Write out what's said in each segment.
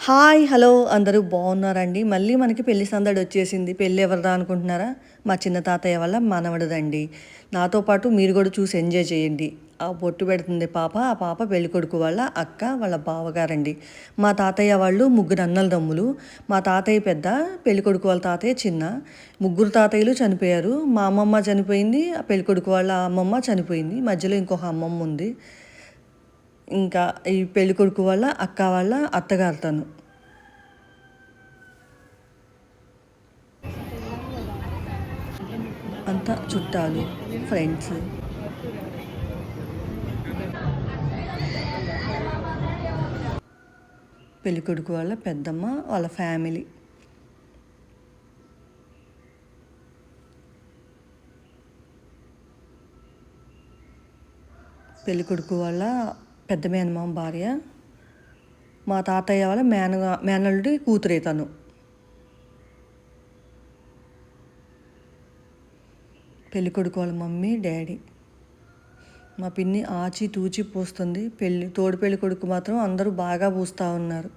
Hi! Hello! అందరూ బాగున్నారండి? మళ్ళీ మనకి పెళ్లి సందడొచ్చేసింది. పెళ్లి ఎవరిదా అనుకుంటున్నారా? మా చిన్న తాతయ్య వాళ్ళ మనవడిదండి. నాతో పాటు మీరు గూడా చూసి ఎంజాయ్ చేయండి. ఆ బొట్టు పెడుతుంది పాప. ఆ పాప పెళ్ళికొడుకు వాళ్ళ అక్క, వాళ్ళ బావగారండి. మా తాతయ్య వాళ్ళు ముగ్గురు అన్నలదమ్ములు. మా తాతయ్య పెద్ద, పెళ్ళికొడుకు వాళ్ళ తాతయ్య చిన్న. ముగ్గురు తాతయ్యలు చనిపోయారు. మా అమ్మమ్మ చనిపోయింది. ఆ పెళ్ళికొడుకు వాళ్ళ అమ్మమ్మ చనిపోయింది. మధ్యలో ఇంకొక అమ్మమ్మ ఉంది. ఇంకా ఈ పెళ్ళికొడుకు వాళ్ళ అక్క వాళ్ళ అత్తగారు తను. అంతా చుట్టాలు, ఫ్రెండ్స్. పెళ్ళికొడుకు వాళ్ళ పెద్దమ్మ, వాళ్ళ ఫ్యామిలీ. పెళ్ళికొడుకు వాళ్ళ పెద్ద మేనమామ భార్య, మా తాతయ్య వాళ్ళ మేనల్లుడి కూతురే తను. పెళ్ళికొడుకు వాళ్ళ మమ్మీ, డాడీ. మా పిన్ని ఆచి తూచి పూస్తుంది. తోడు పెళ్ళి కొడుకు మాత్రం అందరూ బాగా పూస్తూ ఉన్నారు.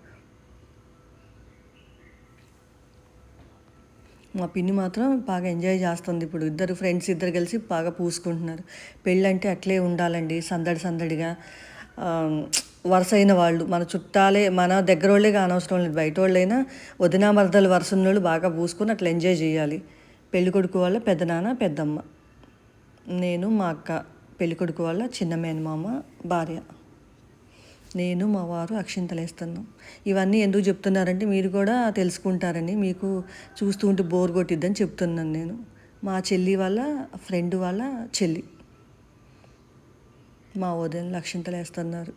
మా పిన్ని మాత్రం బాగా ఎంజాయ్ చేస్తుంది. ఇప్పుడు ఫ్రెండ్స్ ఇద్దరు కలిసి బాగా పూసుకుంటున్నారు. పెళ్ళంటే అట్లే ఉండాలండి, సందడి సందడిగా. వరుసైన వాళ్ళు మన చుట్టాలే, మన దగ్గర వాళ్ళే కానవసరం లేదు, బయట వాళ్ళైనా వదినా మరదలు వరుస ఉన్నోళ్ళు బాగా పూసుకొని అట్లా ఎంజాయ్ చేయాలి. పెళ్ళికొడుకు వాళ్ళ పెద్దనాన్న, పెద్దమ్మ, నేను, మా అక్క, పెళ్ళికొడుకు వాళ్ళ చిన్న మేనమామ భార్య, నేను, మా వారు అక్షింతలేస్తున్నాం. ఇవన్నీ ఎందుకు చెప్తున్నారంటే మీరు కూడా తెలుసుకుంటారని, మీకు చూస్తూ ఉంటే బోర్ కొట్టిద్దని చెప్తున్నాను నేను. మా చెల్లి వాళ్ళ ఫ్రెండ్ వాళ్ళ చెల్లి, మా వదినలు అక్షింతలేస్తున్నారు.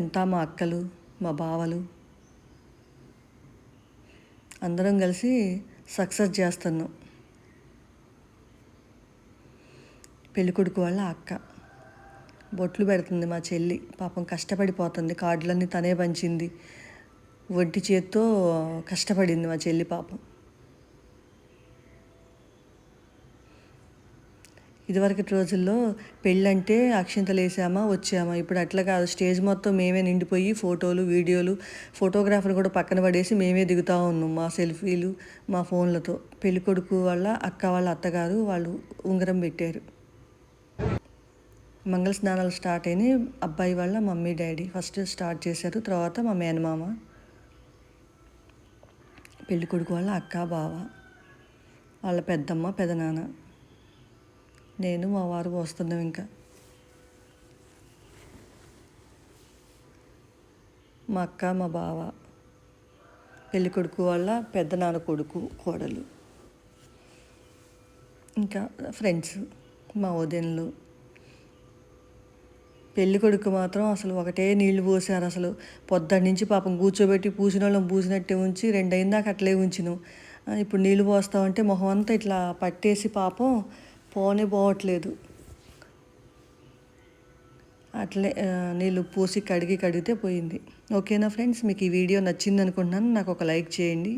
ఎంత మా అక్కలు, మా బావలు అందరం కలిసి సక్సెస్ చేస్తున్నాం. పెళ్ళికొడుకు వాళ్ళ అక్క బొట్లు పెడుతుంది. మా చెల్లి పాపం కష్టపడిపోతుంది. కార్డులన్నీ తనే పంచింది. ఒంటి చేత్తో కష్టపడింది మా చెల్లి పాపం. ఇదివరకటి రోజుల్లో పెళ్ళంటే అక్షింతలు వేసామా వచ్చామా. ఇప్పుడు అట్లా కాదు, స్టేజ్ మొత్తం మేమే నిండిపోయి ఫోటోలు, వీడియోలు, ఫోటోగ్రాఫర్ కూడా పక్కన పడేసి మేమే దిగుతూ ఉన్నాం మా సెల్ఫీలు, మా ఫోన్లతో. పెళ్ళికొడుకు వాళ్ళ అక్క వాళ్ళ అత్తగారు వాళ్ళు ఉంగరం పెట్టారు. మంగళ స్నానాలు స్టార్ట్ అయినాయి. అబ్బాయి వాళ్ళ మమ్మీ డాడీ ఫస్ట్ స్టార్ట్ చేశారు, తర్వాత మా మేనమామ, పెళ్ళికొడుకు వాళ్ళ అక్క బావ, వాళ్ళ పెద్దమ్మ పెదనాన్న, నేను, మా వారు వస్తున్నాం. ఇంకా మా అక్క, మా బావ, పెళ్ళికొడుకు వాళ్ళ పెద్దనాన్న కొడుకు, కోడలు, ఇంకా ఫ్రెండ్స్, మా వదినలు. పెళ్ళికొడుకు మాత్రం అసలు ఒకటే నీళ్లు పోసారు. అసలు పొద్దున్న నుంచి పాపం కూర్చోబెట్టి పూసిన వాళ్ళం పూసినట్టే ఉంచి 2 అయిందాక అట్లే ఉంచినాం. ఇప్పుడు నీళ్ళు పోస్తామంటే మొహం అంతా ఇట్లా పట్టేసి పాపం పోనే పోవట్లేదు. అట్లే నీళ్ళు పోసి కడిగితే పోయింది. ఓకేనా ఫ్రెండ్స్, మీకు ఈ వీడియో నచ్చింది అనుకుంటున్నాను. నాకు ఒక లైక్ చేయండి.